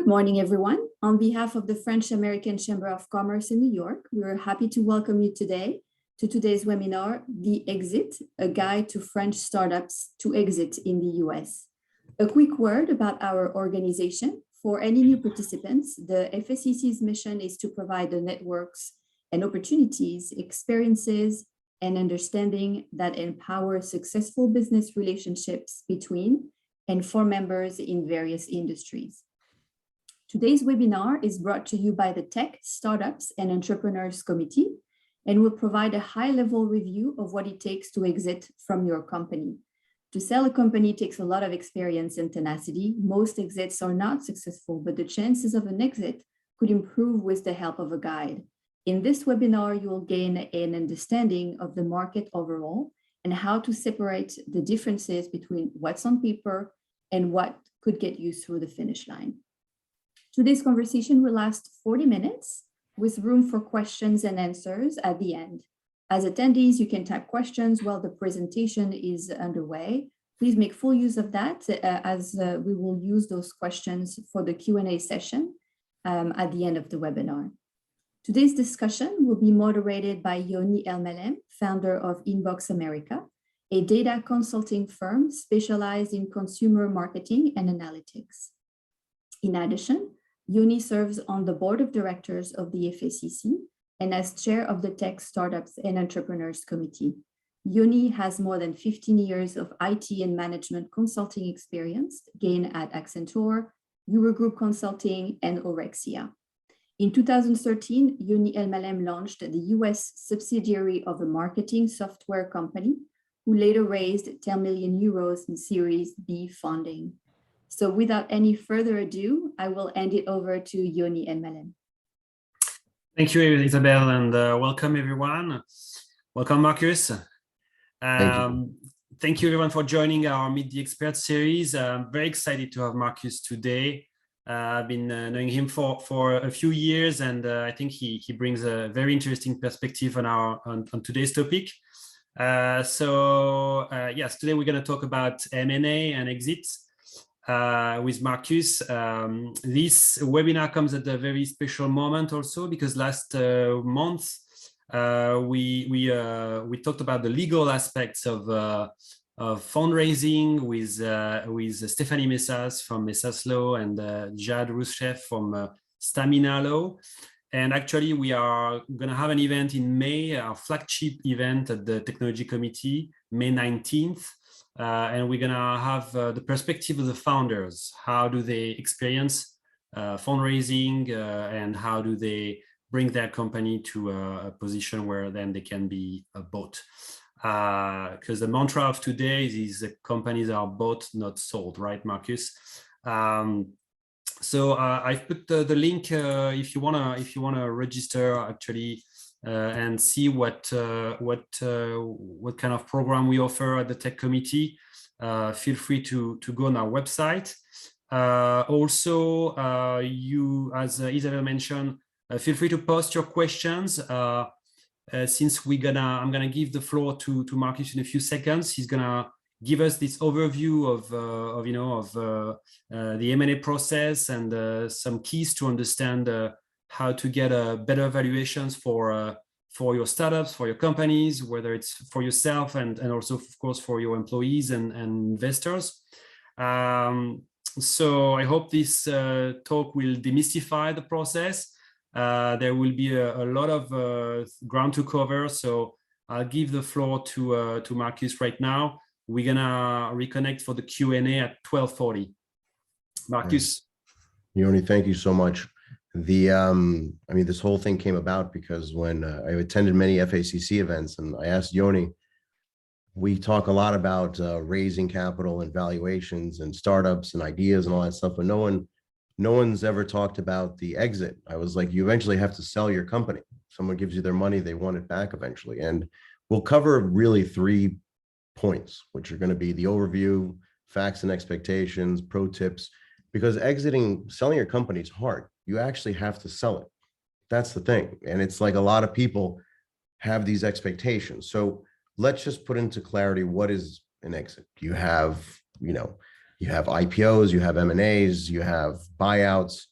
Good morning, everyone. On behalf of the French-American Chamber of Commerce in New York, we are happy to welcome you today to today's webinar, The Exit, a guide to French startups to exit in the US. A quick word about our organization. For any new participants, the FACC's mission is to provide the networks and opportunities, experiences, and understanding that empower successful business relationships between and for members in various industries. Today's webinar is brought to you by the Tech, Startups, and Entrepreneurs Committee and will provide a high-level review of what it takes to exit from your company. To sell a company takes a lot of experience and tenacity. Most exits are not successful, but the chances of an exit could improve with the help of a guide. In this webinar, you will gain an understanding of the market overall and how to separate the differences between what's on paper and what could get you through the finish line. Today's conversation will last 40 minutes with room for questions and answers at the end. As attendees, you can type questions while the presentation is underway. Please make full use of that as we will use those questions for the Q&A session at the end of the webinar. Today's discussion will be moderated by Yoni Elmelem, founder of Inbox America, a data consulting firm specialized in consumer marketing and analytics. In addition, Yoni serves on the board of directors of the FACC and as chair of the Tech, Startups, and Entrepreneurs Committee. Yoni has more than 15 years of IT and management consulting experience gained at Accenture, Eurogroup Consulting, and Orexia. In 2013, Yoni Elmalem launched the US subsidiary of a marketing software company who later raised 10 million euros in Series B funding. So without any further ado, I will hand it over to Yoni Elmalem. Thank you, Isabel, and welcome everyone. Welcome, Marcus. Thank you everyone for joining our Meet the Experts series. I'm very excited to have Marcus today. I've been knowing him for a few years, and I think he brings a very interesting perspective on today's topic. Yes, today we're going to talk about M&A and exits with Marcus. This webinar comes at a very special moment also because last month we talked about the legal aspects of fundraising with Stephanie Messas from Messas Law and Jad Rouscheff from Stamina Law. And actually, we are going to have an event in May, our flagship event at the Technology Committee, May 19th. And we're going to have the perspective of the founders. How do they experience fundraising and how do they bring their company to a position where then they can be bought? Because the mantra of today is that companies are bought, not sold, right, Marcus? So I've put the link if you wanna register actually and see what kind of program we offer at the Tech Committee. Feel free to go on our website. Also, you, as Isabel mentioned, feel free to post your questions. Since I'm gonna give the floor to Marcus in a few seconds. He's gonna give us this overview of the M&A process and some keys to understand how to get better valuations for your startups, for your companies, whether it's for yourself and also, of course, for your employees and investors. So I hope this talk will demystify the process. There will be a lot of ground to cover, so I'll give the floor to Marcus right now. We're gonna reconnect for the Q&A at 12:40. Marcus. Yoni, thank you so much. This whole thing came about because when I attended many FACC events and I asked Yoni, we talk a lot about raising capital and valuations and startups and ideas and all that stuff, but no one's ever talked about the exit. I was like, you eventually have to sell your company. Someone gives you their money, they want it back eventually. And we'll cover really 3 points, which are going to be the overview, facts and expectations, pro tips, because selling your company is hard. You actually have to sell it. That's the thing. And it's like a lot of people have these expectations. So let's just put into clarity, what is an exit? You have IPOs, you have M&As, you have buyouts.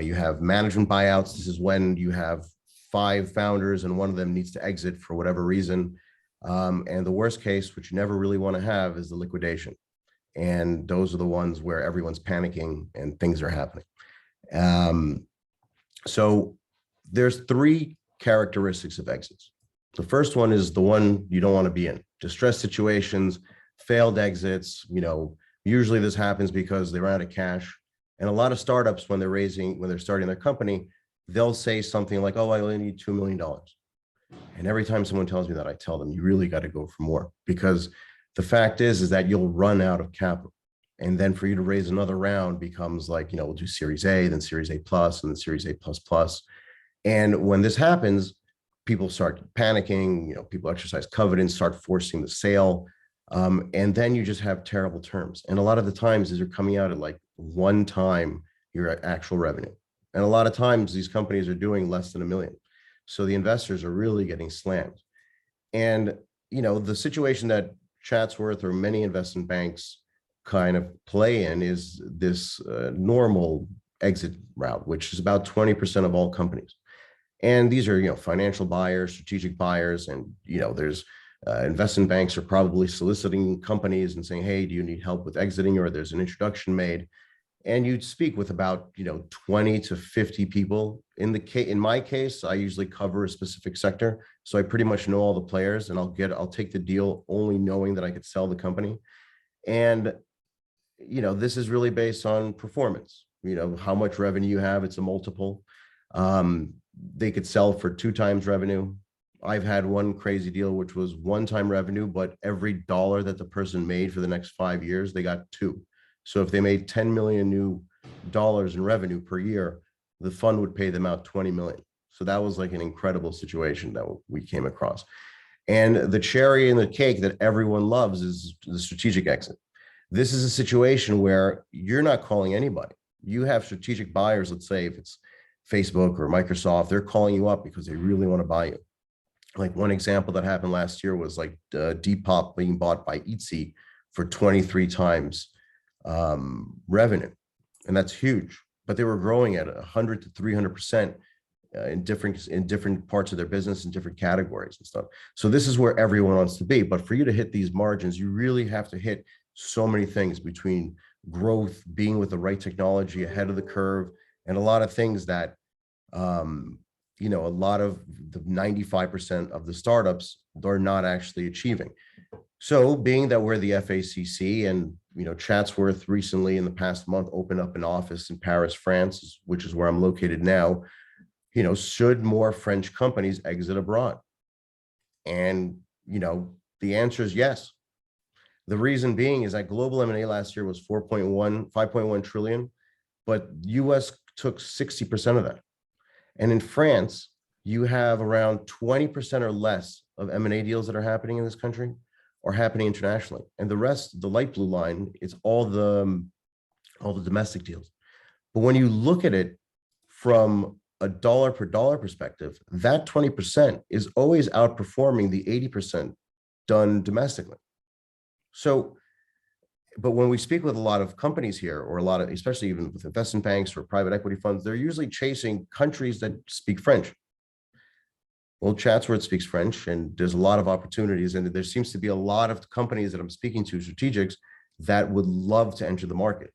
You have management buyouts. This is when you have 5 founders and one of them needs to exit for whatever reason. And the worst case, which you never really want to have, is the liquidation. And those are the ones where everyone's panicking and things are happening. So there's 3 characteristics of exits. The first one is the one you don't want to be in: distressed situations, failed exits. Usually this happens because they run out of cash. And a lot of startups, when they're starting their company, they'll say something like, "Oh, I only need $2 million." And every time someone tells me that, I tell them, you really got to go for more, because the fact is that you'll run out of capital. And then for you to raise another round becomes like, we'll do Series A, then Series A plus, and then Series A plus plus. And when this happens, people start panicking, people exercise covenants, start forcing the sale. And then you just have terrible terms. And a lot of the times these are coming out at like 1 time your actual revenue. And a lot of times these companies are doing less than $1 million. So the investors are really getting slammed. And, the situation that Chatsworth or many investment banks kind of play in is this normal exit route, which is about 20% of all companies. And these are, financial buyers, strategic buyers, and, there's investment banks are probably soliciting companies and saying, "Hey, do you need help with exiting?" Or there's an introduction made. And you'd speak with about, 20 to 50 people. In my case, I usually cover a specific sector. So I pretty much know all the players, and I'll take the deal only knowing that I could sell the company. And, this is really based on performance, how much revenue you have. It's a multiple. They could sell for 2 times revenue. I've had one crazy deal, which was 1 time revenue, but every dollar that the person made for the next 5 years, they got 2. So if they made $10 million new dollars in revenue per year, the fund would pay them out $20 million. So that was like an incredible situation that we came across. And the cherry in the cake that everyone loves is the strategic exit. This is a situation where you're not calling anybody. You have strategic buyers. Let's say if it's Facebook or Microsoft, they're calling you up because they really want to buy you. Like one example that happened last year was like Depop being bought by Etsy for 23 times revenue. And that's huge, but they were growing at 100 to 300% in different parts of their business in different categories and stuff. So this is where everyone wants to be. But for you to hit these margins, you really have to hit so many things between growth, being with the right technology ahead of the curve, and a lot of things that, a lot of the 95% of the startups are not actually achieving. So being that we're the FACC, and, Chatsworth recently in the past month opened up an office in Paris, France, which is where I'm located now, should more French companies exit abroad? And, the answer is yes. The reason being is that global M&A last year was 5.1 trillion, but US took 60% of that. And in France, you have around 20% or less of M&A deals that are happening in this country are happening internationally. And the rest, the light blue line, is all the domestic deals. But when you look at it from a dollar per dollar perspective, that 20% is always outperforming the 80% done domestically. So, but when we speak with a lot of companies here, or especially even with investment banks or private equity funds, they're usually chasing countries that speak French. Well, Chatsworth speaks French, and there's a lot of opportunities. And there seems to be a lot of companies that I'm speaking to, strategics, that would love to enter the market.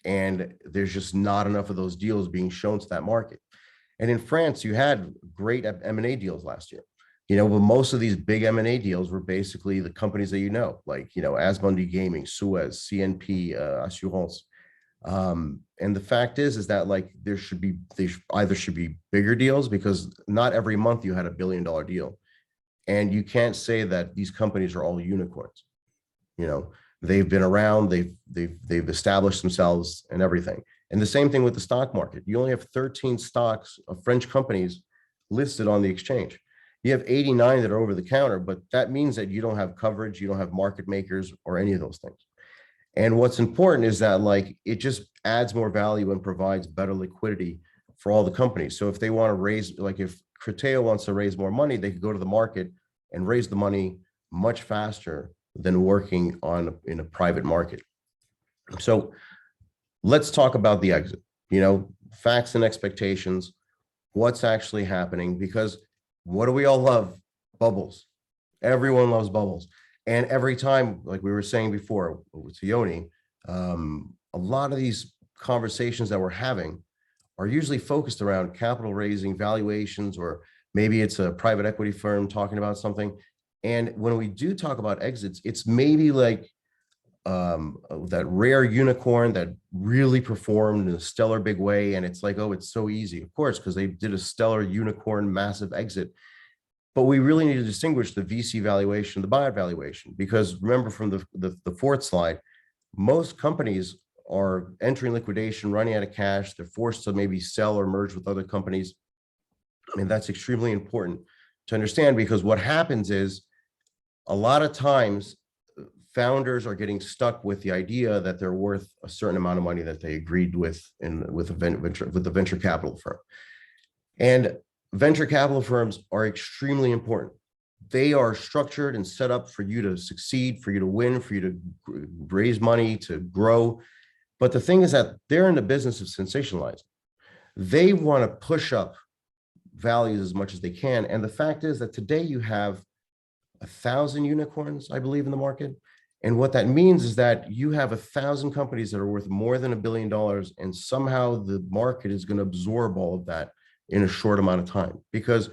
And there's just not enough of those deals being shown to that market. And in France, you had great M&A deals last year. But most of these big M&A deals were basically the companies that like, Asmundi Gaming, Suez, CNP, Assurance. And the fact is that like they should be bigger deals, because not every month you had $1 billion deal. And you can't say that these companies are all unicorns. They've been around, they've established themselves and everything. And the same thing with the stock market. You only have 13 stocks of French companies listed on the exchange. You have 89 that are over the counter, but that means that you don't have coverage, you don't have market makers or any of those things. And what's important is that like it just adds more value and provides better liquidity for all the companies. So if they want to raise, like if Criteo wants to raise more money, they could go to the market and raise the money much faster than working in a private market. So let's talk about the exit. facts and expectations, what's actually happening, because what do we all love? Bubbles. Everyone loves bubbles. And every time, like we were saying before with Yoni, a lot of these conversations that we're having are usually focused around capital raising, valuations, or maybe it's a private equity firm talking about something. And when we do talk about exits, it's maybe like that rare unicorn that really performed in a stellar big way. And it's like, oh, it's so easy. Of course, because they did a stellar unicorn massive exit. But we really need to distinguish the VC valuation, the buyout valuation, because remember from the fourth slide, most companies are entering liquidation, running out of cash. They're forced to maybe sell or merge with other companies. I mean, that's extremely important to understand, because what happens is a lot of times founders are getting stuck with the idea that they're worth a certain amount of money that they agreed with with the venture capital firm. And venture capital firms are extremely important. They are structured and set up for you to succeed, for you to win, for you to raise money, to grow. But the thing is that they're in the business of sensationalizing. They want to push up values as much as they can. And the fact is that today you have 1,000 unicorns, I believe, in the market. And what that means is that you have 1,000 companies that are worth more than $1 billion, and somehow the market is going to absorb all of that in a short amount of time. Because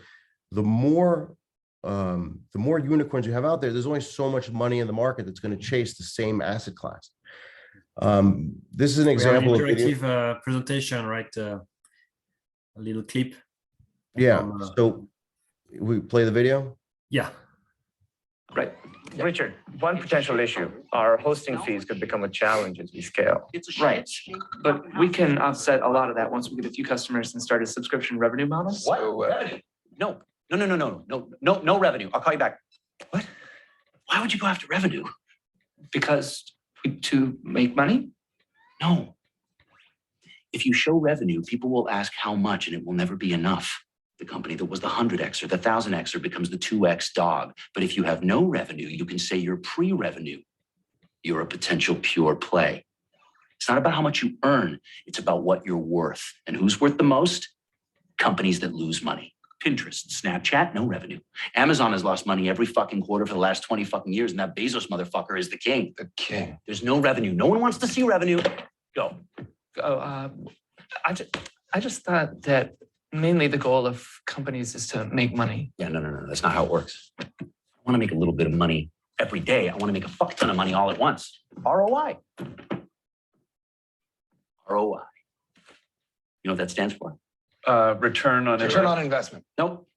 the more unicorns you have out there, there's only so much money in the market that's going to chase the same asset class. This is an example of interactive presentation, right? A little clip. Yeah. So we play the video. Yeah. Right. Richard, one potential issue, our hosting fees could become a challenge as we scale. Right, but we can offset a lot of that once we get a few customers and start a subscription revenue model. What? Revenue? No revenue. I'll call you back. What? Why would you go after revenue? Because to make money? No. If you show revenue, people will ask how much, and it will never be enough. The company that was the 100Xer, the 1000Xer becomes the 2X dog. But if you have no revenue, you can say you're pre-revenue. You're a potential pure play. It's not about how much you earn. It's about what you're worth. And who's worth the most? Companies that lose money. Pinterest, Snapchat, no revenue. Amazon has lost money every fucking quarter for the last 20 fucking years, and that Bezos motherfucker is the king. The king. There's no revenue. No one wants to see revenue. Go. I just thought that mainly the goal of companies is to make money. Yeah, no. That's not how it works. I want to make a little bit of money every day. I want to make a fuck ton of money all at once. ROI. ROI. You know what that stands for? Return on investment. Nope.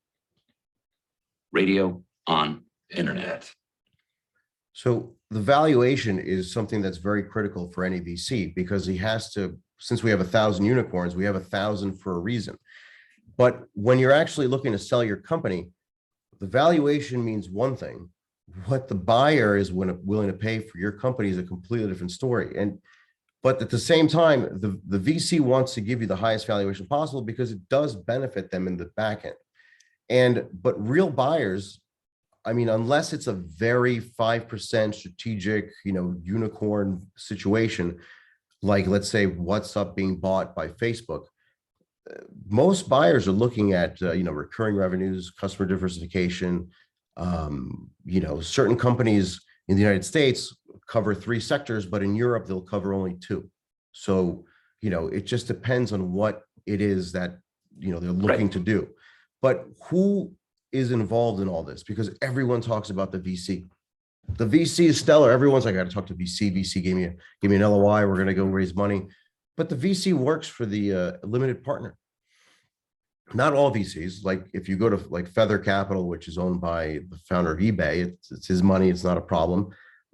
Radio on internet. So the valuation is something that's very critical for any VC, because he has to, since we have 1,000 unicorns, we have 1,000 for a reason. But when you're actually looking to sell your company, the valuation means one thing. What the buyer is willing to pay for your company is a completely different story. But at the same time, the VC wants to give you the highest valuation possible because it does benefit them in the back end. But real buyers, I mean, unless it's a very 5% strategic, unicorn situation, like let's say WhatsApp being bought by Facebook, most buyers are looking at recurring revenues, customer diversification. Certain companies in the United States cover 3 sectors, but in Europe they'll cover only 2. So it just depends on what it is that they're looking to do. But who is involved in all this? Because everyone talks about the VC. The VC is stellar. Everyone's like, I got to talk to VC. VC gave me an LOI. We're going to go raise money. But the VC works for the limited partner. Not all VCs. Like if you go to like Feather Capital, which is owned by the founder of eBay, it's his money. It's not a problem.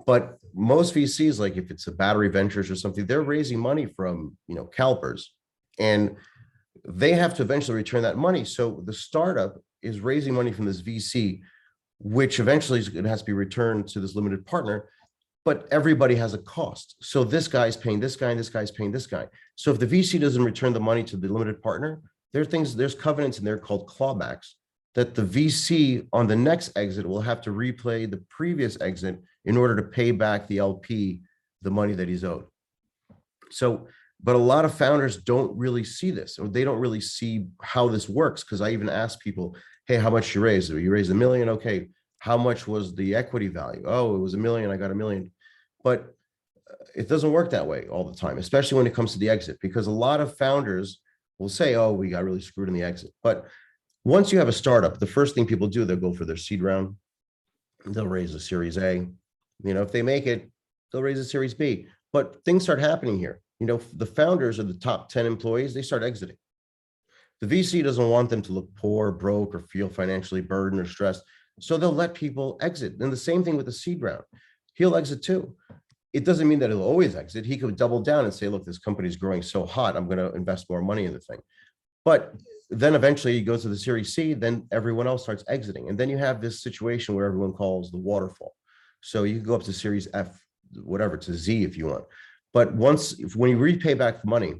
But most VCs, like if it's a Battery Ventures or something, they're raising money from CalPERS, and they have to eventually return that money. So the startup is raising money from this VC, which eventually it has to be returned to this limited partner. But everybody has a cost. So this guy's paying this guy, and this guy's paying this guy. So if the VC doesn't return the money to the limited partner, there's covenants in there called clawbacks that the VC on the next exit will have to replay the previous exit in order to pay back the LP the money that he's owed. So But a lot of founders don't really see this, or they don't really see how this works. Because I even ask people, hey, how much you raised? You raised $1 million. Okay. How much was the equity value? Oh, it was $1 million. I got $1 million. But it doesn't work that way all the time, especially when it comes to the exit, because a lot of founders will say, oh, we got really screwed in the exit. But once you have a startup, the first thing people do, they'll go for their seed round. They'll raise a Series A. If they make it, they'll raise a Series B. But things start happening here. The founders of the top 10 employees, they start exiting. The VC doesn't want them to look poor, broke, or feel financially burdened or stressed. So they'll let people exit. And the same thing with the seed round. He'll exit too. It doesn't mean that he'll always exit. He could double down and say, look, this company is growing so hot, I'm going to invest more money in the thing. But then eventually he goes to the Series C, then everyone else starts exiting. And then you have this situation where everyone calls the waterfall. So you can go up to Series F, whatever, to Z if you want. But when you repay back the money,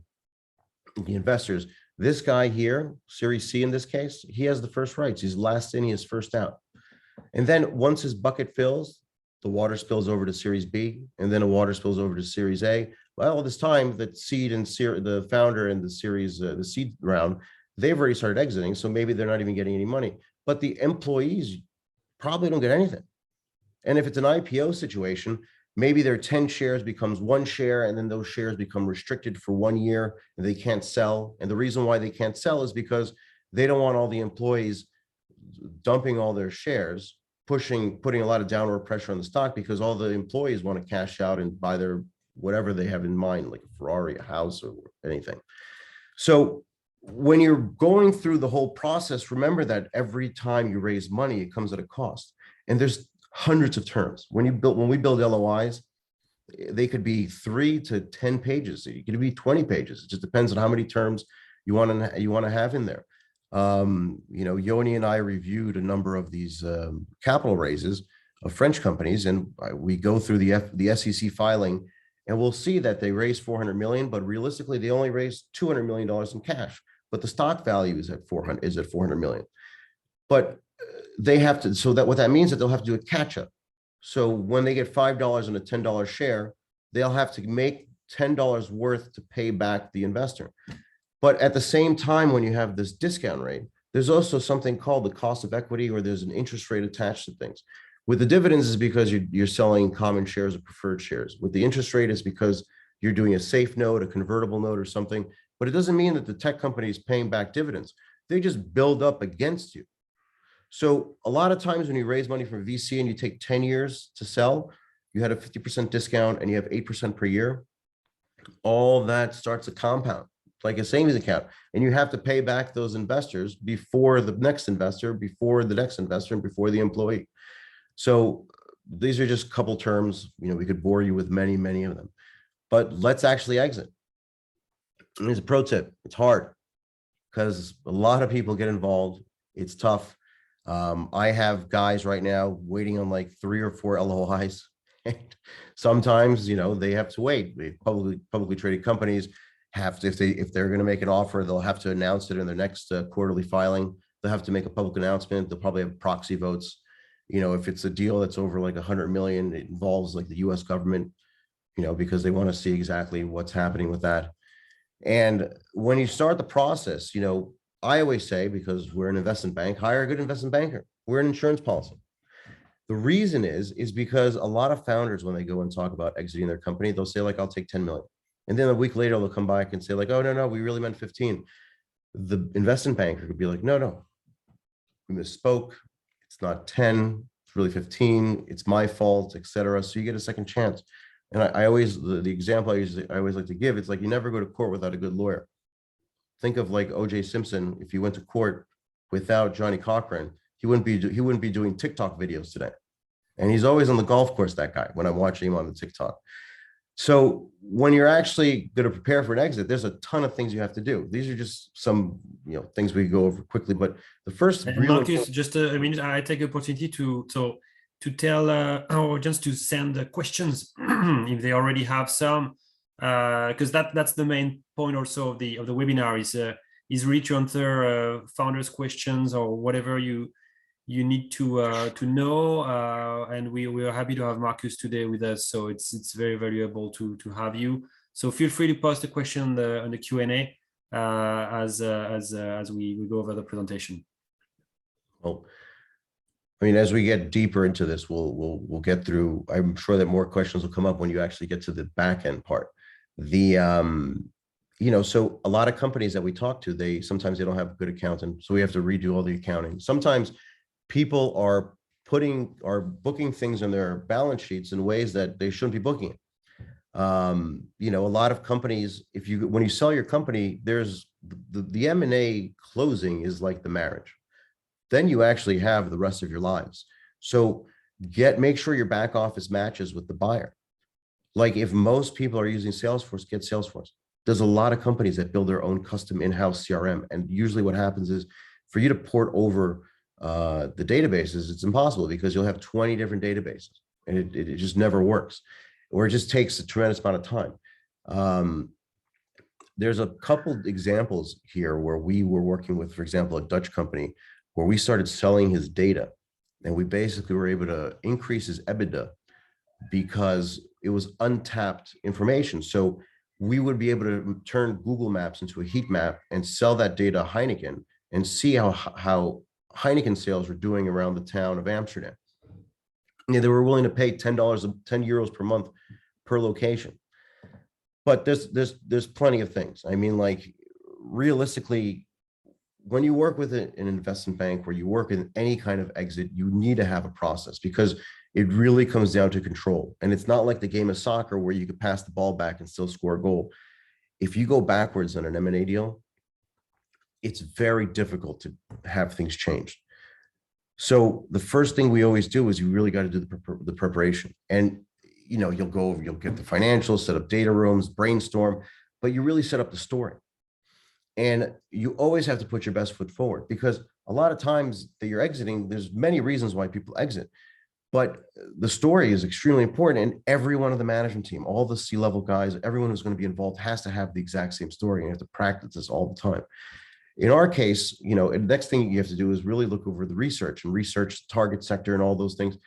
the investors, this guy here, Series C in this case, he has the first rights. He's last in, he is first out. And then once his bucket fills, the water spills over to Series B, and then the water spills over to Series A. Well, this time that seed and the founder and the seed round, they've already started exiting. So maybe they're not even getting any money, but the employees probably don't get anything. And if it's an IPO situation, maybe their 10 shares becomes 1 share, and then those shares become restricted for 1 year and they can't sell. And the reason why they can't sell is because they don't want all the employees dumping all their shares, putting a lot of downward pressure on the stock, because all the employees want to cash out and buy their whatever they have in mind, like a Ferrari, a house, or anything. So when you're going through the whole process, remember that every time you raise money, it comes at a cost. And there's hundreds of terms. When we build LOIs, they could be 3 to 10 pages. It could be 20 pages. It just depends on how many terms you want to have in there. Yoni and I reviewed a number of these capital raises of French companies, and we go through the SEC filing, and we'll see that they raised 400 million, but realistically they only raised $200 million in cash, but the stock value is at 400 million. But they have to, so that what that means that they'll have to do a catch up. So when they get $5 and a $10 share, they'll have to make $10 worth to pay back the investor. But at the same time, when you have this discount rate, there's also something called the cost of equity, or there's an interest rate attached to things. With the dividends is because you're selling common shares or preferred shares. With the interest rate is because you're doing a safe note, a convertible note or something, but it doesn't mean that the tech company is paying back dividends. They just build up against you. So a lot of times when you raise money from VC and you take 10 years to sell, you had a 50% discount and you have 8% per year. All that starts to compound like a savings account, and you have to pay back those investors before the next investor, before the next investor, and before the employee. So these are just a couple terms. We could bore you with many, many of them, but let's actually exit. And here's a pro tip. It's hard because a lot of people get involved. It's tough. I have guys right now waiting on like 3 or 4 LOIs. And sometimes, they have to wait. Publicly traded companies have to, if they're going to make an offer, they'll have to announce it in their next quarterly filing. They'll have to make a public announcement. They'll probably have proxy votes. If it's a deal that's over like 100 million, it involves like the US government, because they want to see exactly what's happening with that. And when you start the process, I always say, because we're an investment bank, hire a good investment banker. We're an insurance policy. The reason is because a lot of founders, when they go and talk about exiting their company, they'll say like, I'll take 10 million. And then a week later, they'll come back and say like, oh, no, we really meant 15. The investment banker could be like, no, we misspoke. It's not 10, it's really 15. It's my fault, etc. So you get a second chance. And I always, the example I always like to give, it's like, you never go to court without a good lawyer. Think of like O.J. Simpson. If he went to court without Johnny Cochran, he wouldn't be doing TikTok videos today. And he's always on the golf course, that guy, when I'm watching him on the TikTok. So when you're actually going to prepare for an exit, there's a ton of things you have to do. These are just some things we go over quickly. But the first, Marcus, just a minute, I take the opportunity to tell our audience to send questions if they already have some, because that's the main point also of the webinar is really to answer founders' questions or whatever you need to know, and we are happy to have Marcus today with us. So it's very valuable to have you. So feel free to post a question on the Q&A as we go over the presentation. Well, I mean, as we get deeper into this, we'll get through. I'm sure that more questions will come up when you actually get to the back end part. So a lot of companies that we talk to, sometimes they don't have a good accountant, so we have to redo all the accounting. Sometimes people are booking things in their balance sheets in ways that they shouldn't be booking it. A lot of companies, when you sell your company, there's the M&A closing is like the marriage. Then you actually have the rest of your lives. So make sure your back office matches with the buyer. Like if most people are using Salesforce, get Salesforce. There's a lot of companies that build their own custom in-house CRM. And usually what happens is for you to port over the databases, it's impossible because you'll have 20 different databases and it just never works, or it just takes a tremendous amount of time. There's a couple examples here where we were working with, for example, a Dutch company where we started selling his data and we basically were able to increase his EBITDA because it was untapped information. So we would be able to turn Google Maps into a heat map and sell that data to Heineken and see how Heineken sales were doing around the town of Amsterdam. Yeah, they were willing to pay $10, 10 euros per month per location. But there's plenty of things. I mean, like realistically, when you work with an investment bank, where you work in any kind of exit, you need to have a process because it really comes down to control. And it's not like the game of soccer where you could pass the ball back and still score a goal. If you go backwards on an M&A deal, it's very difficult to have things changed. So the first thing we always do is you really got to do the preparation. And you'll get the financials, set up data rooms, brainstorm, but you really set up the story. And you always have to put your best foot forward because a lot of times that you're exiting, there's many reasons why people exit. But the story is extremely important, and every one of the management team, all the C-level guys, everyone who's going to be involved has to have the exact same story, and you have to practice this all the time. In our case, the next thing you have to do is really look over the research the target sector and all those things.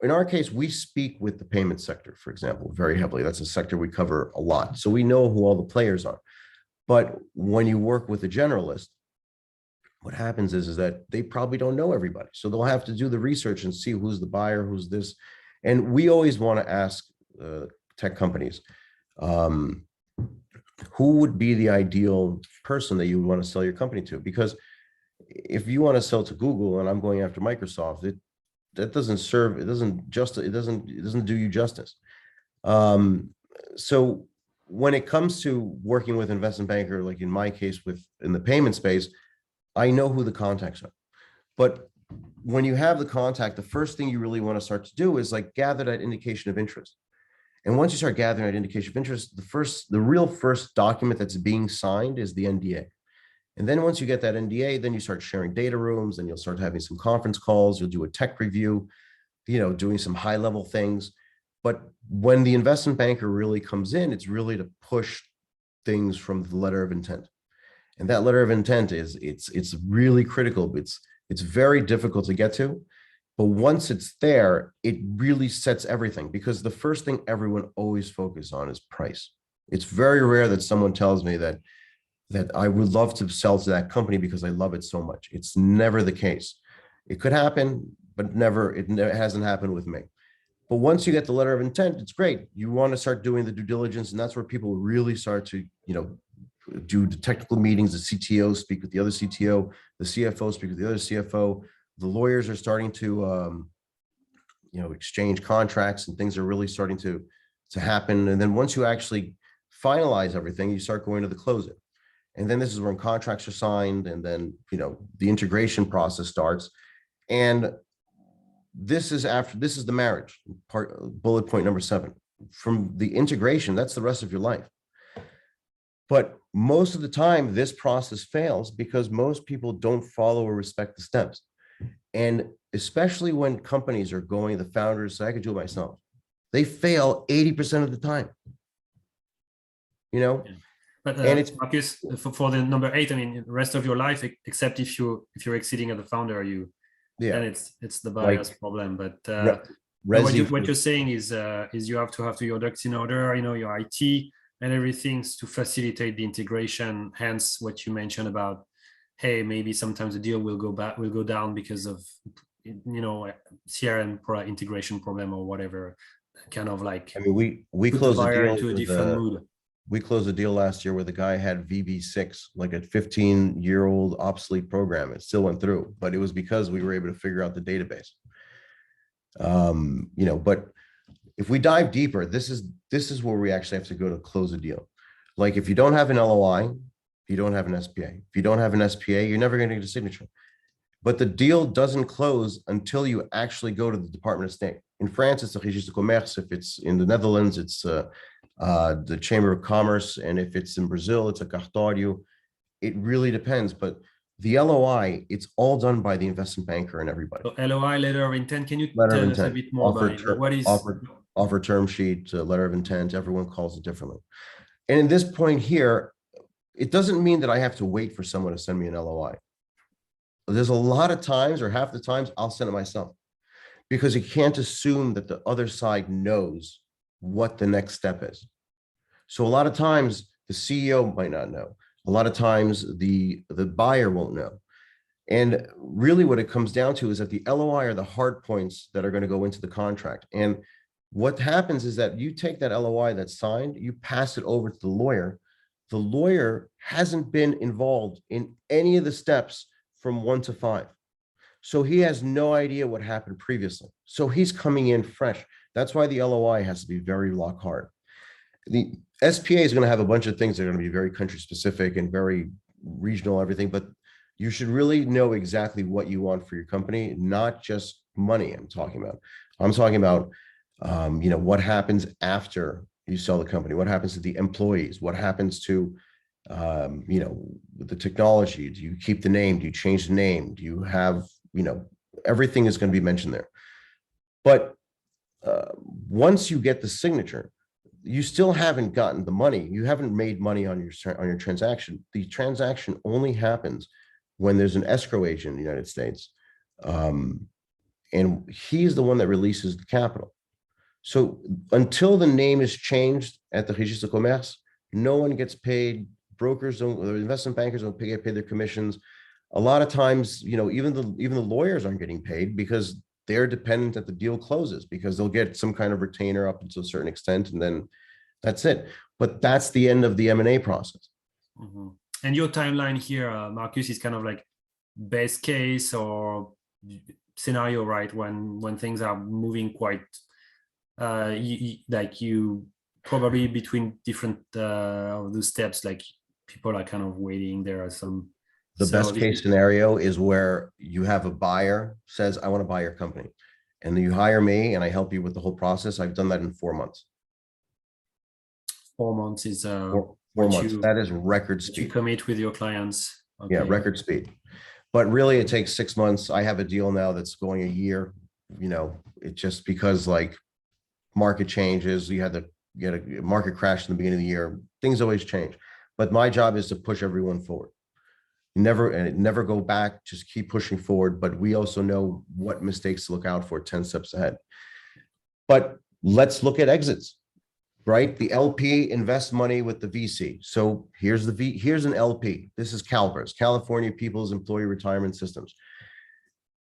In our case, we speak with the payment sector, for example, very heavily. That's a sector we cover a lot. So we know who all the players are. But when you work with a generalist, what happens is that they probably don't know everybody. So they'll have to do the research and see who's the buyer, who's this. And we always want to ask tech companies, who would be the ideal person that you would want to sell your company to? Because if you want to sell to Google and I'm going after Microsoft, that doesn't serve, it doesn't do you justice. So when it comes to working with investment banker, like in my case in the payment space, I know who the contacts are. But when you have the contact, the first thing you really want to start to do is like gather that indication of interest. And once you start gathering that indication of interest, the real first document that's being signed is the NDA. And then once you get that NDA, then you start sharing data rooms and you'll start having some conference calls. You'll do a tech review, doing some high level things. But when the investment banker really comes in, it's really to push things from the letter of intent. And that letter of intent it's really critical. It's very difficult to get to, but once it's there, it really sets everything, because the first thing everyone always focuses on is price. It's very rare that someone tells me that I would love to sell to that company because I love it so much. It's never the case. It could happen, but it hasn't happened with me. But once you get the letter of intent, it's great. You want to start doing the due diligence, and that's where people really start to, do the technical meetings. The CTO speak with the other CTO, the CFO speak with the other CFO. The lawyers are starting to, exchange contracts, and things are really starting to happen. And then once you actually finalize everything, you start going to the closing. And then this is when contracts are signed, and then, the integration process starts. And this is the marriage part, bullet point number 7. From the integration, that's the rest of your life. But most of the time, this process fails because most people don't follow or respect the steps. And especially when companies are going, the founders say, I could do it myself, they fail 80% of the time. Yeah. But and it's Marcus, for the number 8, I mean, the rest of your life, except if you're exceeding as a founder, then it's the buyer's problem. But what you're saying is you have to have your ducks in order, your IT, and everything's to facilitate the integration. Hence what you mentioned about, hey, maybe sometimes the deal will go down because of, you know, CRM integration problem or whatever, kind of like, I mean, we put the closed a buyer deal into a with, different mood. we closed a deal last year where the guy had VB6, like a 15-year-old obsolete program. It still went through, but it was because we were able to figure out the database. You know, but if we dive deeper, this is where we actually have to go to close a deal. Like if you don't have an LOI, you don't have an SPA. If you don't have an SPA, you're never going to get a signature. But the deal doesn't close until you actually go to the Department of State. In France, it's the Registre de Commerce. If it's in the Netherlands, it's the Chamber of Commerce. And if it's in Brazil, it's a cartório. It really depends. But the LOI, it's all done by the investment banker and everybody. So LOI, letter of intent. Can you Letter of tell us a intent, bit more about it? What is offer term sheet, letter of intent? Everyone calls it differently. And in this point here, it doesn't mean that I have to wait for someone to send me an LOI. There's a lot of times, or half the times, I'll send it myself, because you can't assume that the other side knows what the next step is. So a lot of times the CEO might not know. A lot of times the buyer won't know. And really what it comes down to is that the LOI are the hard points that are going to go into the contract. And what happens is that you take that LOI that's signed, you pass it over to the lawyer. The lawyer hasn't been involved in any of the steps from 1 to 5. So he has no idea what happened previously. So he's coming in fresh. That's why the LOI has to be very lock hard. The SPA is going to have a bunch of things that are going to be very country specific and very regional, everything, but you should really know exactly what you want for your company, not just money I'm talking about. I'm talking about, you know, what happens after you sell the company, what happens to the employees, what happens to, you know, the technology. Do you keep the name? Do you change the name? Do you have, you know, everything is going to be mentioned there. But once you get the signature, you still haven't gotten the money. You haven't made money on your transaction. The transaction only happens when there's an escrow agent in the United States. And he's the one that releases the capital. So until the name is changed at the Registre de Commerce, no one gets paid. Brokers don't, or investment bankers don't get paid their commissions. A lot of times, you know, even the lawyers aren't getting paid because they're dependent that the deal closes, because they'll get some kind of retainer up to a certain extent, and then that's it. But that's the end of the M&A process. Mm-hmm. And your timeline here, Marcus, is kind of like best case or scenario, right? When things are moving quite, like you probably between different of those steps, like people are kind of waiting. There are some. The best case scenario is where you have a buyer says, I want to buy your company. And then you hire me and I help you with the whole process. I've done that in 4 months. 4 months is 4 months. That is record speed. You commit with your clients. Okay. Yeah, record speed. But really it takes 6 months. I have a deal now that's going a year. You know, it's just because like market changes. You had to get a market crash in the beginning of the year. Things always change. But my job is to push everyone forward. Never go back, just keep pushing forward. But we also know what mistakes to look out for 10 steps ahead. But let's look at exits, right? The LP invests money with the VC. So here's an LP. This is CalPERS, California People's Employee Retirement Systems.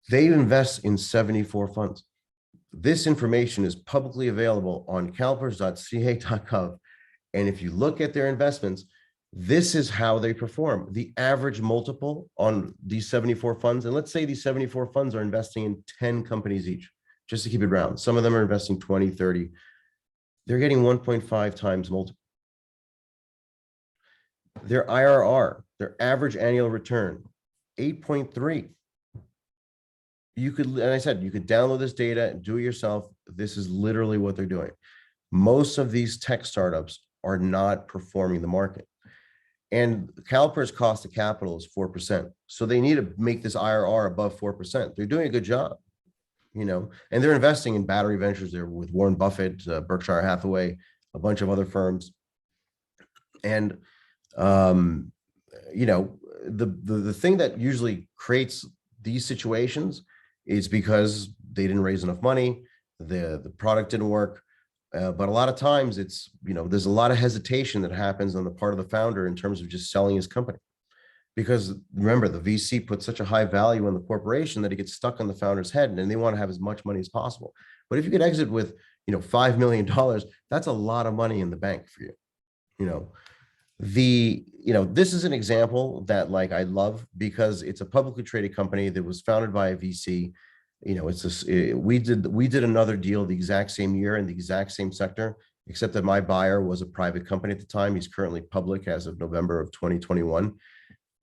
They invest in 74 funds. This information is publicly available on calpers.ca.gov. And if you look at their investments, this is how they perform. The average multiple on these 74 funds, and let's say these 74 funds are investing in 10 companies each, just to keep it round. Some of them are investing 20, 30. They're getting 1.5 times multiple. Their IRR, their average annual return, 8.3. You could, and I said, you could download this data and do it yourself. This is literally what they're doing. Most of these tech startups are not performing the market. And CalPERS cost of capital is 4%. So they need to make this IRR above 4%. They're doing a good job, you know, and they're investing in battery ventures. They're with Warren Buffett, Berkshire Hathaway, a bunch of other firms. And, you know, the thing that usually creates these situations is because they didn't raise enough money. The product didn't work. But a lot of times it's, there's a lot of hesitation that happens on the part of the founder in terms of just selling his company. Because remember, the VC puts such a high value on the corporation that it gets stuck on the founder's head, and they want to have as much money as possible. But if you could exit with, $5 million, that's a lot of money in the bank for you. This is an example that I love because it's a publicly traded company that was founded by a VC. We did another deal the exact same year in the exact same sector, except that my buyer was a private company at the time. He's currently public as of November of 2021.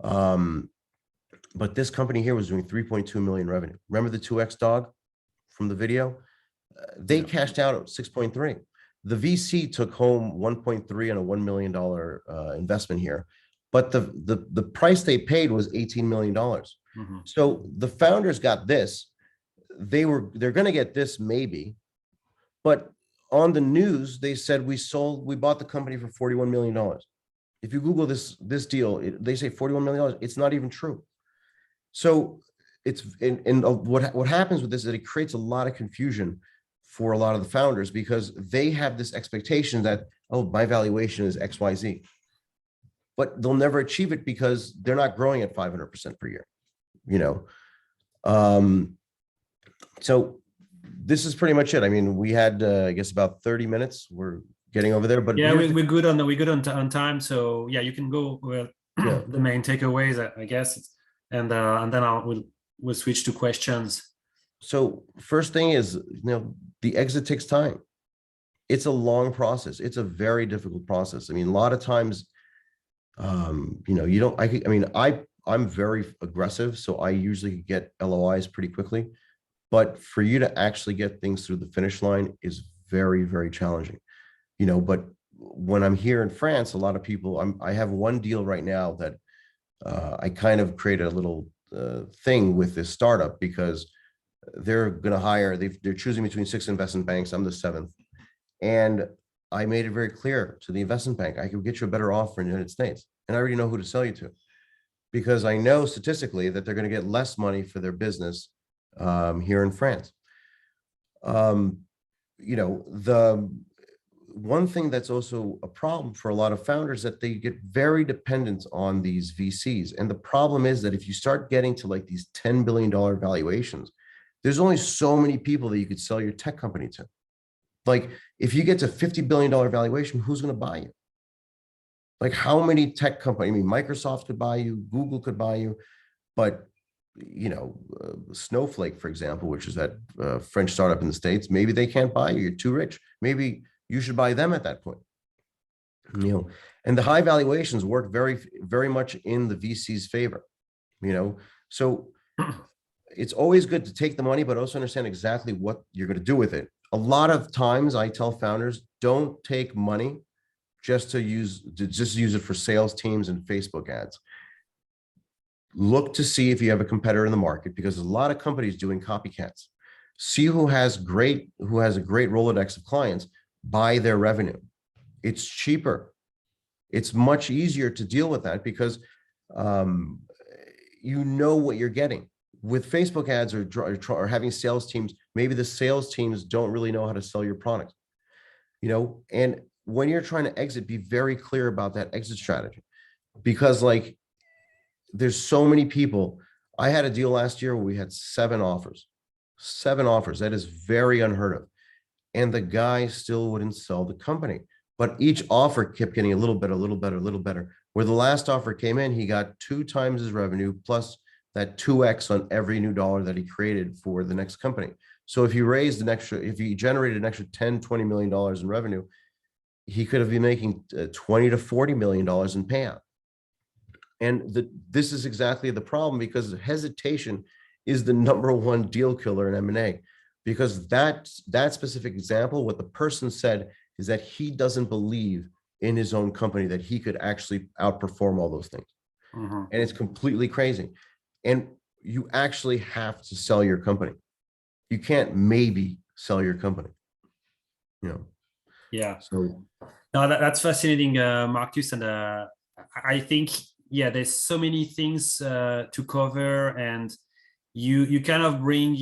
But this company here was doing 3.2 million revenue. Remember the 2X dog from the video? They cashed out at 6.3. The VC took home 1.3 and a $1 million investment here, but the price they paid was $18 million. So the founders got this. They're going to get this maybe, but on the news they said we bought the company for $41 million. If you Google this deal, they say $41 million. It's not even true. So it's what happens with this is that it creates a lot of confusion for a lot of the founders because they have this expectation that, oh, my valuation is XYZ, but they'll never achieve it because they're not growing at 500% per year, So this is pretty much it. I mean, we had, I guess, about 30 minutes. We're getting over there, but yeah, we're good on time. So yeah, you can go with the main takeaways, I guess, and then we'll switch to questions. So first thing is, the exit takes time. It's a long process. It's a very difficult process. I mean, a lot of times, I'm very aggressive, so I usually get LOIs pretty quickly. But for you to actually get things through the finish line is very, very challenging. But when I'm here in France, a lot of people, I have one deal right now that I kind of created a little thing with this startup because they're going to hire, they're choosing between 6 investment banks. I'm the 7th. And I made it very clear to the investment bank, I could get you a better offer in the United States. And I already know who to sell you to because I know statistically that they're going to get less money for their business here in France. The one thing that's also a problem for a lot of founders that they get very dependent on these VCs. And the problem is that if you start getting to these $10 billion valuations, there's only so many people that you could sell your tech company to. If you get to $50 billion valuation, who's going to buy you? How many tech companies? I mean, Microsoft could buy you, Google could buy you, but Snowflake, for example, which is that French startup in the States, maybe they can't buy you. You're too rich. Maybe you should buy them at that point. And the high valuations work very, very much in the VC's favor. So it's always good to take the money, but also understand exactly what you're going to do with it. A lot of times I tell founders, don't take money just to use it for sales teams and Facebook ads. Look to see if you have a competitor in the market because there's a lot of companies doing copycats. See who has a great Rolodex of clients, buy their revenue. It's cheaper. It's much easier to deal with that because you know what you're getting. With Facebook ads or having sales teams, maybe the sales teams don't really know how to sell your product. And when you're trying to exit, be very clear about that exit strategy because there's so many people. I had a deal last year where we had 7 offers. That is very unheard of. And the guy still wouldn't sell the company, but each offer kept getting a little better. Where the last offer came in, he got 2 times his revenue plus that 2x on every new dollar that he created for the next company. So if he generated an extra $10-20 million in revenue, he could have been making $20 to $40 million in payout. And this is exactly the problem because hesitation is the #1 deal killer in M&A. Because that specific example, what the person said is that he doesn't believe in his own company that he could actually outperform all those things. And it's completely crazy. And you actually have to sell your company. You can't maybe sell your company. Yeah. So no, that's fascinating, Marcus. And I think, there's so many things to cover, and you kind of bring,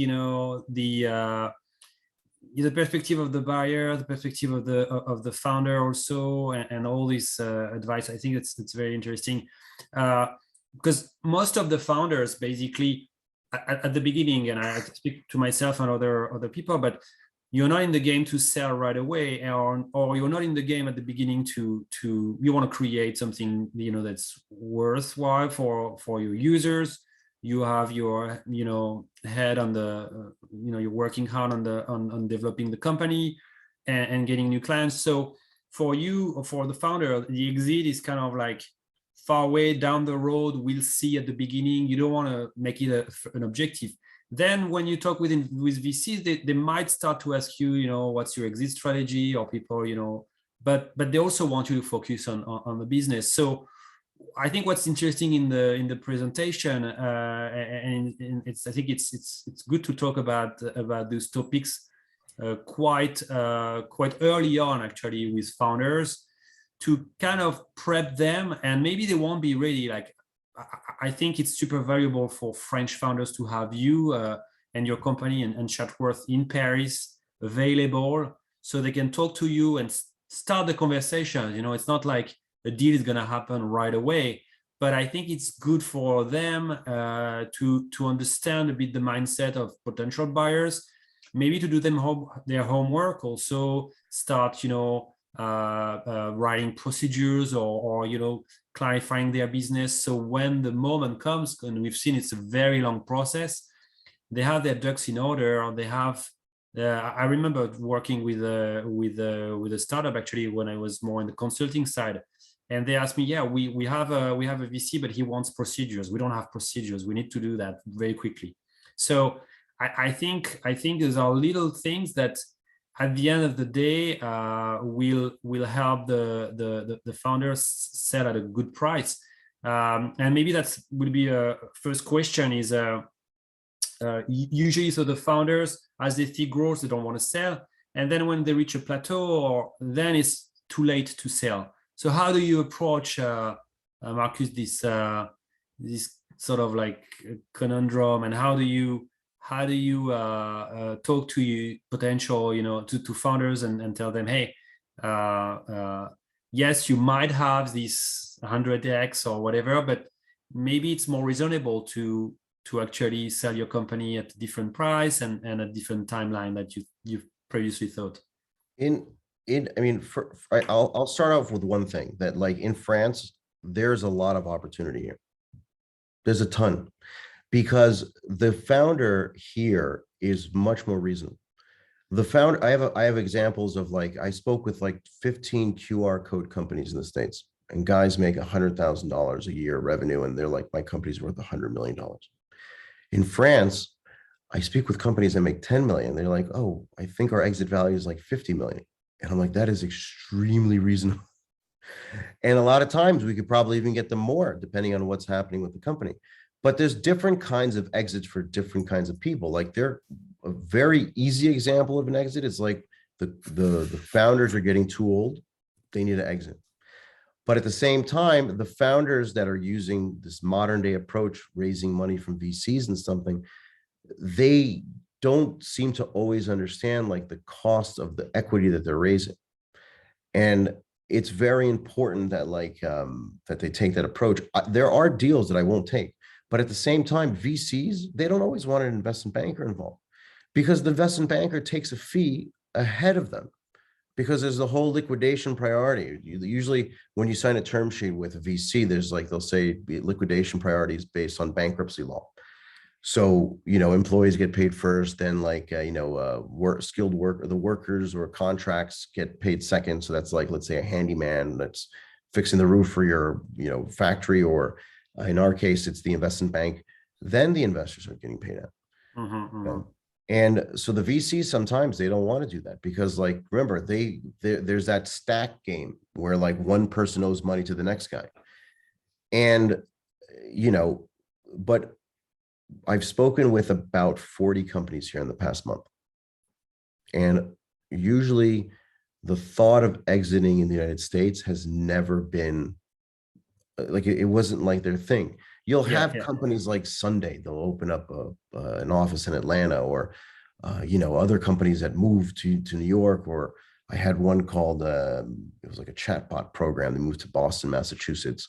the perspective of the buyer, the perspective of the founder also, and all this advice. I think it's very interesting because most of the founders basically at the beginning, and I speak to myself and other people, but you're not in the game to sell right away, or you're not in the game at the beginning to you want to create something that's worthwhile for your users. You have your head on the you're working hard on developing the company and getting new clients. So for you or for the founder, the exit is kind of like far away down the road. We'll see at the beginning. You don't want to make it an objective. Then when you talk with VCs, they might start to ask you, what's your exit strategy, or people, but they also want you to focus on the business. So I think what's interesting in the presentation, and I think it's good to talk about those topics quite early on, actually, with founders, to kind of prep them, and maybe they won't be ready. Like, I think it's super valuable for French founders to have you and your company and Chatsworth in Paris available, so they can talk to you and start the conversation. It's not like a deal is going to happen right away, but I think it's good for them to understand a bit the mindset of potential buyers, maybe to do their homework, also start writing procedures or clarifying their business. So when the moment comes, and we've seen it's a very long process, they have their ducks in order, or they have. I remember working with a startup, actually, when I was more in the consulting side, and they asked me, "Yeah, we have a VC, but he wants procedures. We don't have procedures. We need to do that very quickly." So I think those are little things that, at the end of the day, will help the founders sell at a good price. And maybe that would be a first question is, usually, so the founders, as they see growth, they don't want to sell. And then when they reach a plateau, then it's too late to sell. So how do you approach, Marcus, this sort of like conundrum, and how do you talk to you potential, to founders and tell them, hey, yes, you might have this 100x or whatever, but maybe it's more reasonable to actually sell your company at a different price and a different timeline that you've previously thought? I'll start off with one thing, that like in France, there's a lot of opportunity here. There's a ton, because the founder here is much more reasonable. The founder, I have examples of, like, I spoke with like 15 QR code companies in the States, and guys make $100,000 a year revenue, and they're like, my company's worth $100 million. In France, I speak with companies that make 10 million. They're like, oh, I think our exit value is like 50 million. And I'm like, that is extremely reasonable. And a lot of times we could probably even get them more, depending on what's happening with the company. But there's different kinds of exits for different kinds of people. Like, they're a very easy example of an exit is like the founders are getting too old. They need to exit. But at the same time, the founders that are using this modern day approach, raising money from VCs and something, they don't seem to always understand like the cost of the equity that they're raising. And it's very important that that they take that approach. There are deals that I won't take, but at the same time, VCs, they don't always want an investment banker involved, because the investment banker takes a fee ahead of them, because there's the whole liquidation priority. Usually when you sign a term sheet with a VC, there's like, they'll say liquidation priorities based on bankruptcy law. So, employees get paid first, then skilled work, or the workers or contracts get paid second. So that's like, let's say a handyman that's fixing the roof for your, factory, or in our case, it's the investment bank. Then the investors are getting paid out. Mm-hmm. And so the VCs, sometimes they don't want to do that, because like, remember, there's that stack game where like one person owes money to the next guy. And, but I've spoken with about 40 companies here in the past month. And usually the thought of exiting in the United States has never been like, it wasn't like their thing. You'll have companies like Sunday, they'll open up an office in Atlanta, or other companies that moved to New York, or I had one called, it was like a chatbot program. They moved to Boston, Massachusetts.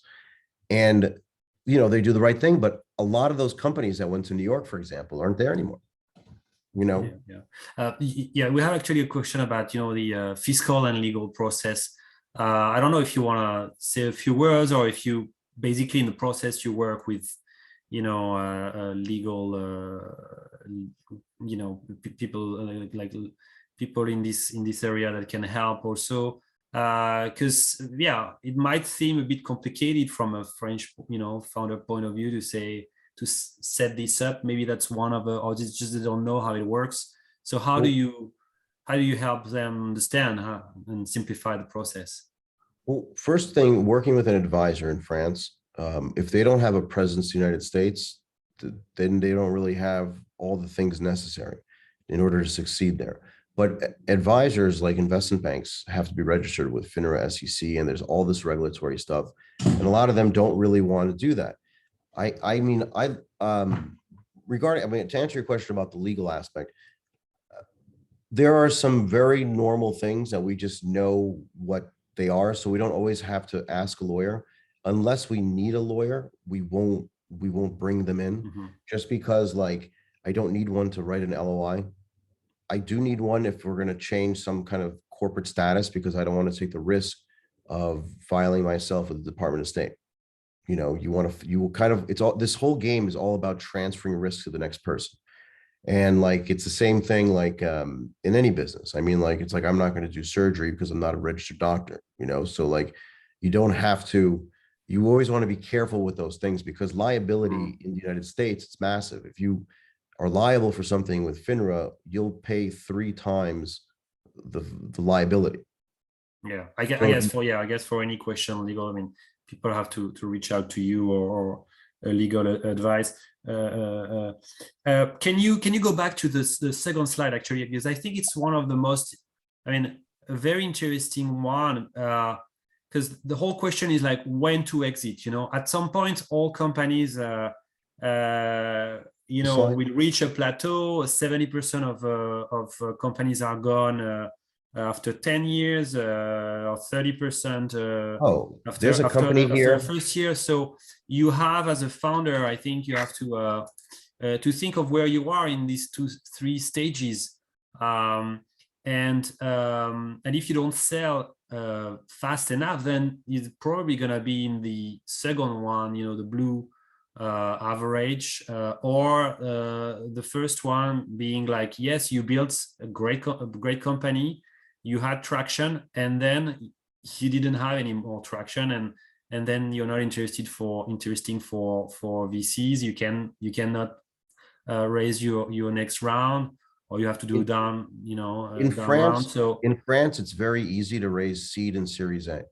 And, they do the right thing, but a lot of those companies that went to New York, for example, aren't there anymore. Yeah. We have actually a question about, the fiscal and legal process. I don't know if you want to say a few words, or if you basically in the process you work with, legal, people like people in this area that can help also. Because it might seem a bit complicated from a French, founder point of view to set this up. Maybe that's one of or just they don't know how it works. So how do you help them understand and simplify the process? Well, first thing, working with an advisor in France, if they don't have a presence in the United States, then they don't really have all the things necessary in order to succeed there. But advisors like investment banks have to be registered with FINRA, SEC, and there's all this regulatory stuff. And a lot of them don't really want to do that. To answer your question about the legal aspect, there are some very normal things that we just know what they are. So we don't always have to ask a lawyer. Unless we need a lawyer, we won't bring them in, just because I don't need one to write an LOI. I do need one if we're going to change some kind of corporate status, because I don't want to take the risk of filing myself with the Department of State. This whole game is all about transferring risk to the next person. And it's the same thing, in any business. I'm not going to do surgery because I'm not a registered doctor, so you don't have to, you always want to be careful with those things, because liability in the United States, it's massive. If you are liable for something with FINRA, you'll pay 3 times the liability. Yeah, I guess for any question legal, people have to reach out to you or a legal advice. Can you go back to the second slide, actually, because I think it's one of the most, a very interesting one, because the whole question is when to exit. At some point, all companies will reach a plateau. 70% of companies are gone after 10 years, or 30%. There's a company here after the first year. So you have, as a founder, I think you have to think of where you are in these 2-3 stages, and if you don't sell fast enough, then it's probably gonna be in the second one, the blue average, or the first one being yes, you built a great company, you had traction, and then you didn't have any more traction, and then you're not interesting for VCs. You cannot raise your next round, or you have to do down round. So in France, it's very easy to raise seed and Series A.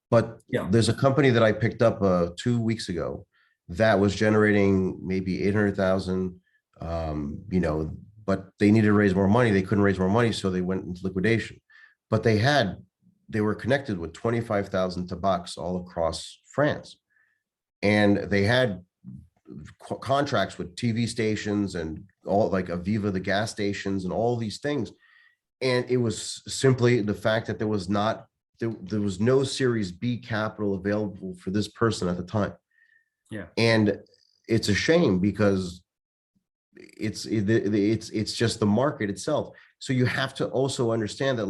But there's a company that I picked up 2 weeks ago that was generating maybe 800,000, but they needed to raise more money. They couldn't raise more money, so they went into liquidation. But they were connected with 25,000 tabacs all across France, and they had contracts with TV stations and all, Aviva, the gas stations, and all these things. And it was simply the fact that there was no Series B capital available for this person at the time. Yeah. And it's a shame, because it's just the market itself. So you have to also understand that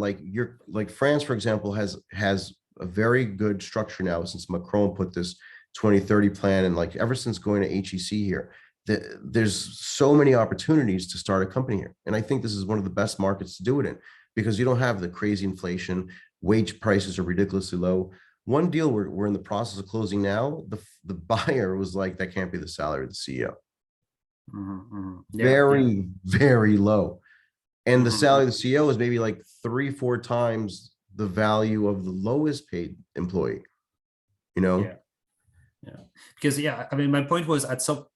France, for example, has a very good structure now since Macron put this 2030 plan, and ever since going to HEC here, there's so many opportunities to start a company here. And I think this is one of the best markets to do it in, because you don't have the crazy inflation, wage prices are ridiculously low. One deal we're in the process of closing now, the buyer was that can't be the salary of the CEO. Very low. And the salary of the CEO is maybe 3-4 times the value of the lowest paid employee, Because my point was,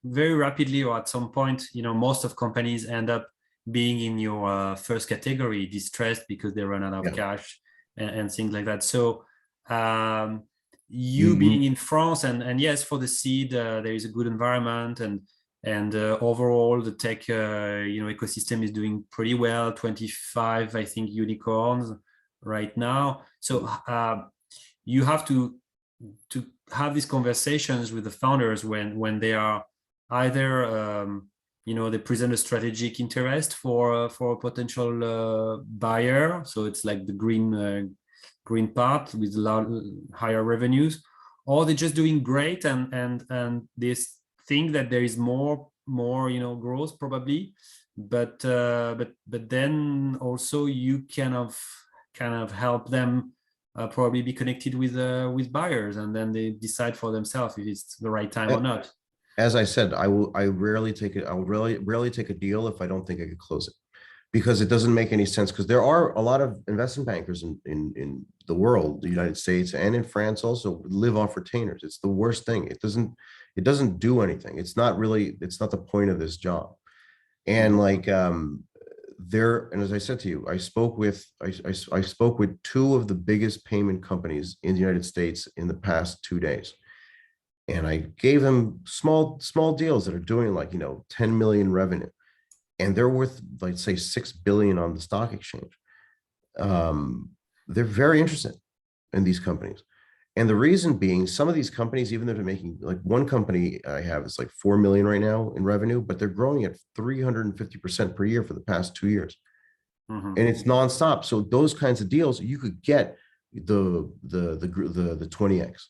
very rapidly, or at some point, most of companies end up being in your first category, distressed, because they run out of cash and things like that. So being in France, and yes, for the seed, there is a good environment, And overall, the tech ecosystem is doing pretty well. 25, I think, unicorns right now. So you have to have these conversations with the founders when they are either they present a strategic interest for a potential buyer. So it's like the green part with higher revenues, or they're just doing great and they think that there is more growth probably, but then also you kind of help them probably be connected with buyers, and then they decide for themselves if it's the right time or not. As I said, I will rarely take it. I will rarely take a deal if I don't think I could close it, because it doesn't make any sense. Because there are a lot of investment bankers in the world, the United States and in France also, live off retainers. It's the worst thing. It doesn't do anything. It's not the point of this job. And like and as I said to you, I spoke with two of the biggest payment companies in the United States in the past 2 days. And I gave them small deals that are doing like 10 million revenue, and they're worth, like, say, 6 billion on the stock exchange. They're very interested in these companies, and the reason being, some of these companies, even though they're making, like, one company I have is like 4 million right now in revenue, but they're growing at 350% per year for the past 2 years, and it's nonstop. So those kinds of deals, you could get the 20x.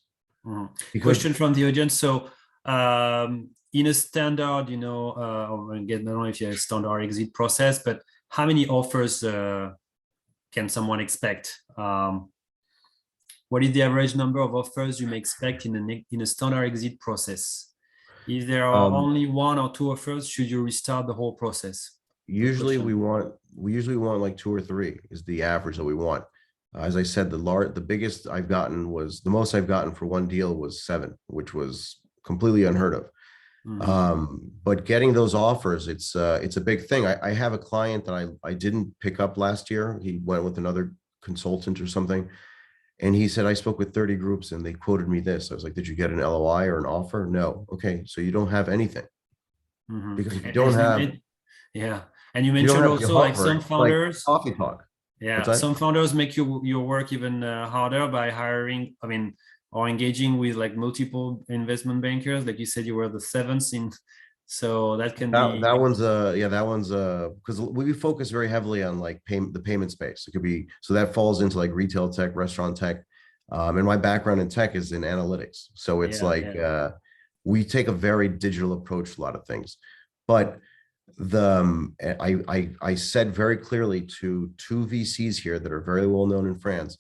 Question from the audience. So in a standard, again, I don't know if you have a standard exit process, but how many offers can someone expect? What is the average number of offers you may expect in a standard exit process? If there are only 1 or 2 offers, should you restart the whole process? Usually we want like 2 or 3 is the average that we want. As I said, the most I've gotten for one deal was 7, which was completely unheard of. But getting those offers, it's a big thing. I have a client that I didn't pick up last year. He went with another consultant or something, and he said, I spoke with 30 groups and they quoted me this. I was like, did you get an LOI or an offer? No. Okay, so you don't have anything. Because if you don't have, and you mentioned also, like, some founders, like coffee talk. Some founders make your work even harder by hiring, or engaging with, like, multiple investment bankers. Like you said, you were the 7th in, so that can be. That one's because we focus very heavily on, like, the payment space. It could be, so that falls into like retail tech, restaurant tech, and my background in tech is in analytics. So it's we take a very digital approach to a lot of things, but I said very clearly to 2 VCs here that are very well known in France,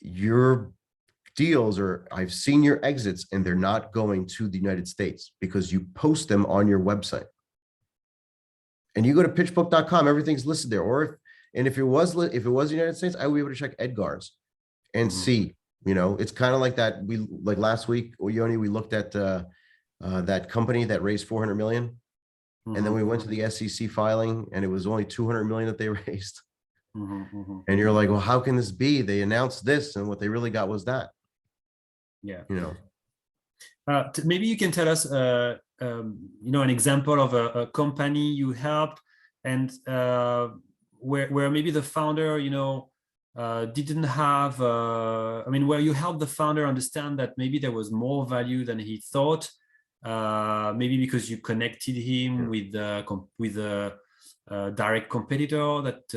your deals I've seen your exits and they're not going to the United States because you post them on your website. And you go to pitchbook.com, everything's listed there. If it was the United States, I would be able to check Edgar's and see, it's kind of like that. Like last week, Yoni, we looked at that company that raised 400 million. And then we went to the SEC filing and it was only 200 million that they raised. And you're like, well, how can this be? They announced this and what they really got was that. Maybe you can tell us, an example of a company you helped and where maybe the founder, didn't have, where you helped the founder understand that maybe there was more value than he thought. Maybe because you connected him with a direct competitor that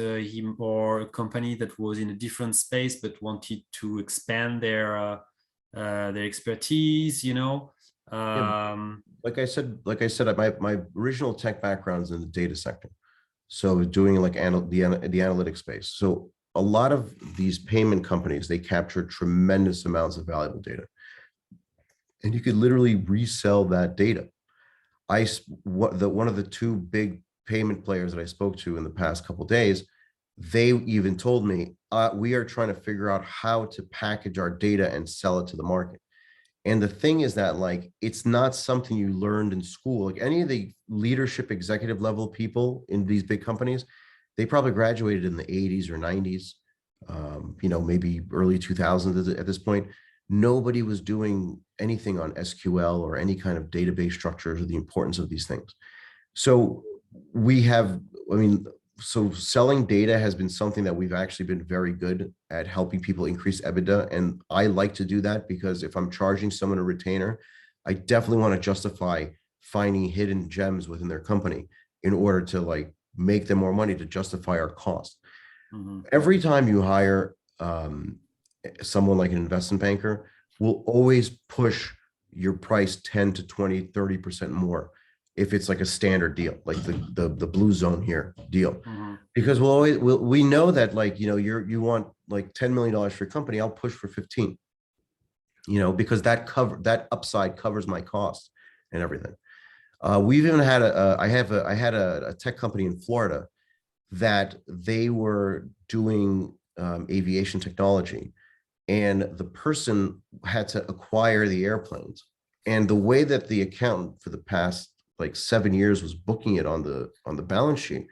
or a company that was in a different space but wanted to expand their expertise. Like I said, my original tech background is in the data sector, so doing like the analytics space. So a lot of these payment companies, they capture tremendous amounts of valuable data. And you could literally resell that data. One of the 2 big payment players that I spoke to in the past couple of days, they even told me, we are trying to figure out how to package our data and sell it to the market. And the thing is that, like, it's not something you learned in school. Like any of the leadership executive level people in these big companies, they probably graduated in the 80s or 90s, maybe early 2000s at this point. nobody was doing anything on SQL or any kind of database structures or the importance of these things. So we have, I mean, so selling data has been something that we've actually been very good at helping people increase EBITDA. And I like to do that because if I'm charging someone a retainer, I definitely want to justify finding hidden gems within their company in order to like make them more money to justify our cost. Every time you hire someone like an investment banker, will always push your price 10 to 20, 30% more if it's like a standard deal, like the blue zone here deal. Because we know that, like, you know, you want like $10 million for your company, I'll push for 15, you know, because that upside covers my cost and everything. We've even had I had a tech company in Florida that they were doing aviation technology, and the person had to acquire the airplanes. And the way that the accountant for the past like 7 years was booking it on the balance sheet,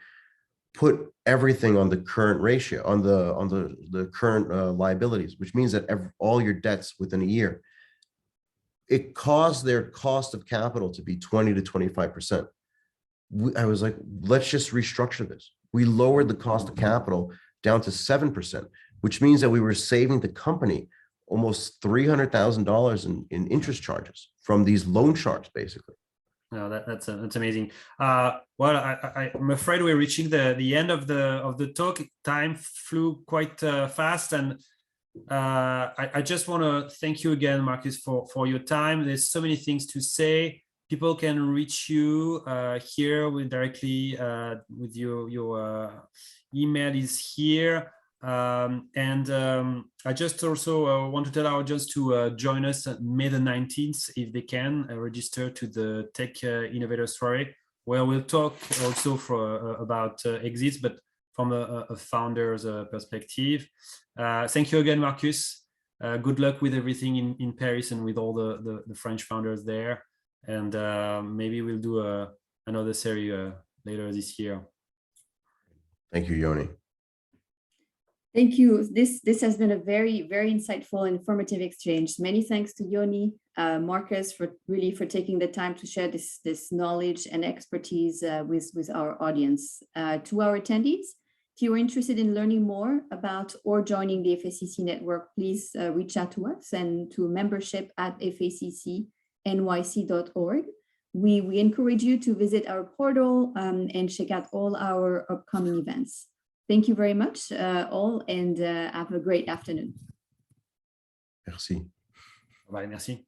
put everything on the current ratio, on the current liabilities, which means that all your debts within a year, it caused their cost of capital to be 20 to 25%. I was like, let's just restructure this. We lowered the cost of capital down to 7%, which means that we were saving the company almost $300,000 in interest charges from these loan sharks, basically. No, that's amazing. Well, I'm afraid we're reaching the end of the talk. Time flew quite fast, and I just want to thank you again, Marcus, for your time. There's so many things to say. People can reach you here directly with your email is here. I just also want to tell our audience to join us May the 19th, if they can, register to the Tech Innovator Soiree, where we'll talk also about exits, but from a founder's perspective. Thank you again, Marcus. Good luck with everything in Paris and with all the French founders there. And maybe we'll do another series later this year. Thank you, Yoni. Thank you. This has been a very, very insightful and informative exchange. Many thanks to Yoni, Marcus, for taking the time to share this knowledge and expertise with our audience. To our attendees, if you're interested in learning more about or joining the FACC network, please reach out to us and to membership at FACC-NY.org. We encourage you to visit our portal and check out all our upcoming events. Thank you very much, all, and have a great afternoon. Merci. Bye, merci.